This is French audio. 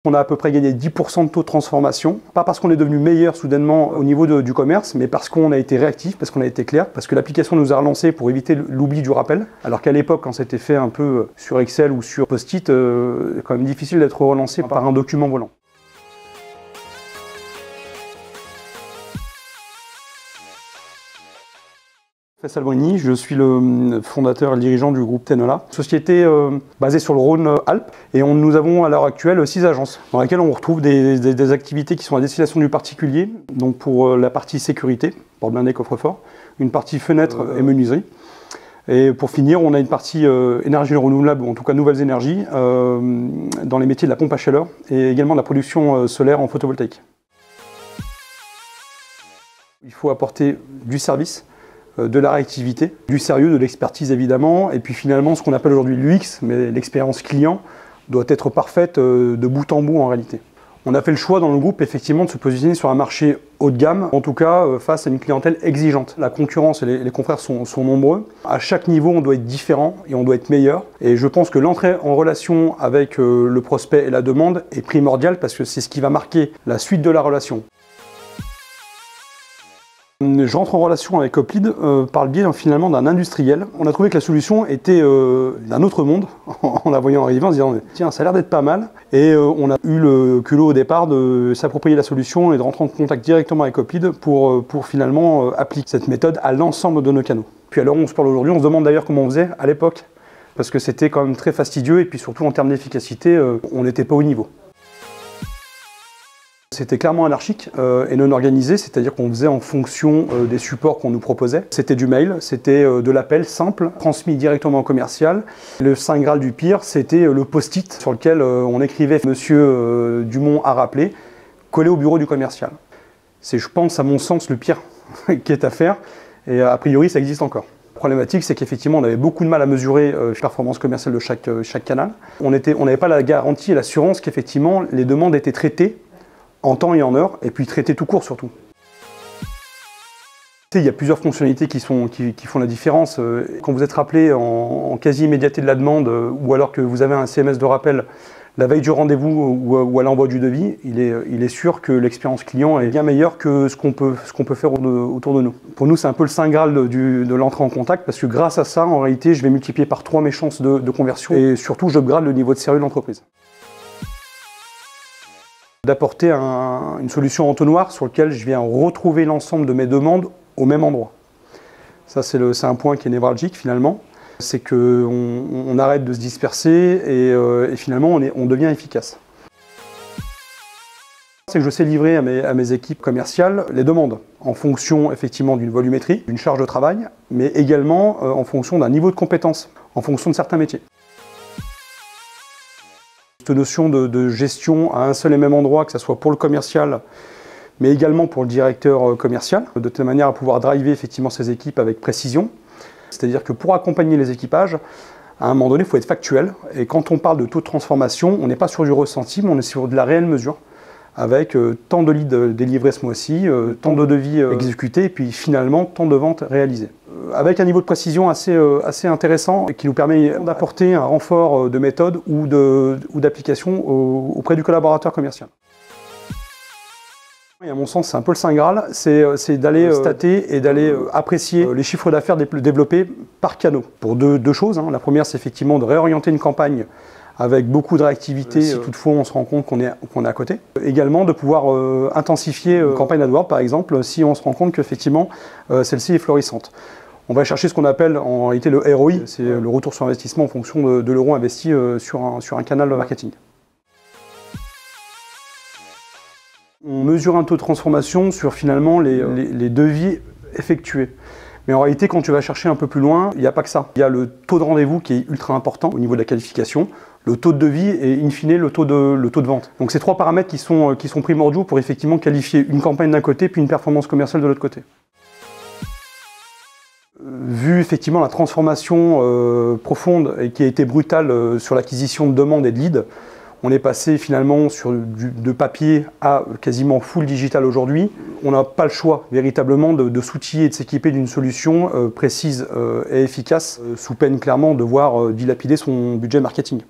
On a à peu près gagné 10% de taux de transformation, pas parce qu'on est devenu meilleur soudainement au niveau du commerce, mais parce qu'on a été réactif, parce qu'on a été clair, parce que l'application nous a relancé pour éviter l'oubli du rappel, alors qu'à l'époque, quand c'était fait un peu sur Excel ou sur Post-it, c'est quand même difficile d'être relancé par un document volant. Salbrini, je suis le fondateur et le dirigeant du groupe Tenola, société basée sur le Rhône-Alpes, et nous avons à l'heure actuelle 6 agences dans lesquelles on retrouve des activités qui sont à destination du particulier, donc pour la partie sécurité, porte blindé, coffre-fort, une partie fenêtre et menuiserie. Et pour finir, on a une partie énergie renouvelable, ou en tout cas nouvelles énergies, dans les métiers de la pompe à chaleur et également de la production solaire en photovoltaïque. Il faut apporter du service, de la réactivité, du sérieux, de l'expertise évidemment, et puis finalement ce qu'on appelle aujourd'hui l'UX, mais l'expérience client, doit être parfaite de bout en bout en réalité. On a fait le choix dans le groupe effectivement de se positionner sur un marché haut de gamme, en tout cas face à une clientèle exigeante. La concurrence et les confrères sont nombreux. À chaque niveau on doit être différent et on doit être meilleur. Et je pense que l'entrée en relation avec le prospect et la demande est primordiale parce que c'est ce qui va marquer la suite de la relation. J'entre en relation avec Hoplite par le biais finalement d'un industriel. On a trouvé que la solution était d'un autre monde en la voyant arriver, en se disant tiens, ça a l'air d'être pas mal. Et on a eu le culot au départ de s'approprier la solution et de rentrer en contact directement avec Hoplite pour finalement appliquer cette méthode à l'ensemble de nos canaux. Puis à l'heure où on se parle aujourd'hui, on se demande d'ailleurs comment on faisait à l'époque, parce que c'était quand même très fastidieux et puis surtout en termes d'efficacité, on n'était pas au niveau. C'était clairement anarchique et non organisé, c'est-à-dire qu'on faisait en fonction des supports qu'on nous proposait. C'était du mail, c'était de l'appel simple, transmis directement au commercial. Le saint graal du pire, c'était le post-it sur lequel on écrivait « Monsieur Dumont a rappelé », collé au bureau du commercial. C'est, je pense, à mon sens, le pire qui est à faire, et a priori, ça existe encore. La problématique, c'est qu'effectivement, on avait beaucoup de mal à mesurer la performance commerciale de chaque canal. On n'avait pas la garantie et l'assurance qu'effectivement, les demandes étaient traitées en temps et en heure, et puis traiter tout court surtout. Il y a plusieurs fonctionnalités qui font la différence. Quand vous êtes rappelé en quasi-immédiateté de la demande, ou alors que vous avez un SMS de rappel la veille du rendez-vous ou à l'envoi du devis, il est sûr que l'expérience client est bien meilleure que ce qu'on peut faire autour de nous. Pour nous, c'est un peu le saint graal de l'entrée en contact, parce que grâce à ça, en réalité, je vais multiplier par 3 mes chances de conversion, et surtout, j'upgrade le niveau de sérieux de l'entreprise. D'apporter une solution entonnoir sur laquelle je viens retrouver l'ensemble de mes demandes au même endroit. Ça, c'est un point qui est névralgique finalement. C'est qu'on arrête de se disperser et finalement on devient efficace. C'est que je sais livrer à mes équipes commerciales les demandes en fonction effectivement d'une volumétrie, d'une charge de travail, mais également en fonction d'un niveau de compétence, en fonction de certains métiers. Cette notion de gestion à un seul et même endroit, que ce soit pour le commercial, mais également pour le directeur commercial, de telle manière à pouvoir driver effectivement ces équipes avec précision. C'est-à-dire que pour accompagner les équipages, à un moment donné, il faut être factuel. Et quand on parle de taux de transformation, on n'est pas sur du ressenti, mais on est sur de la réelle mesure, avec tant de leads délivrés ce mois-ci, tant de devis exécutés, et puis finalement, tant de ventes réalisées. Avec un niveau de précision assez intéressant qui nous permet d'apporter un renfort de méthode ou d'application auprès du collaborateur commercial. Et à mon sens, c'est un peu le saint graal, c'est d'aller stater et d'aller apprécier les chiffres d'affaires développés par canaux. Pour deux choses. La première, c'est effectivement de réorienter une campagne avec beaucoup de réactivité, si toutefois on se rend compte qu'on est à côté. Également de pouvoir intensifier une campagne AdWords, par exemple, si on se rend compte qu'effectivement celle-ci est florissante. On va chercher ce qu'on appelle en réalité le ROI, c'est le retour sur investissement en fonction de l'euro investi sur un canal marketing. On mesure un taux de transformation sur finalement les devis effectués. Mais en réalité, quand tu vas chercher un peu plus loin, il n'y a pas que ça. Il y a le taux de rendez-vous qui est ultra important au niveau de la qualification, le taux de devis et in fine le taux de vente. Donc c'est 3 paramètres qui sont primordiaux pour effectivement qualifier une campagne d'un côté puis une performance commerciale de l'autre côté. Vu effectivement la transformation profonde et qui a été brutale sur l'acquisition de demandes et de leads, on est passé finalement de papier à quasiment full digital aujourd'hui. On n'a pas le choix véritablement de s'outiller et de s'équiper d'une solution précise et efficace, sous peine clairement de voir dilapider son budget marketing.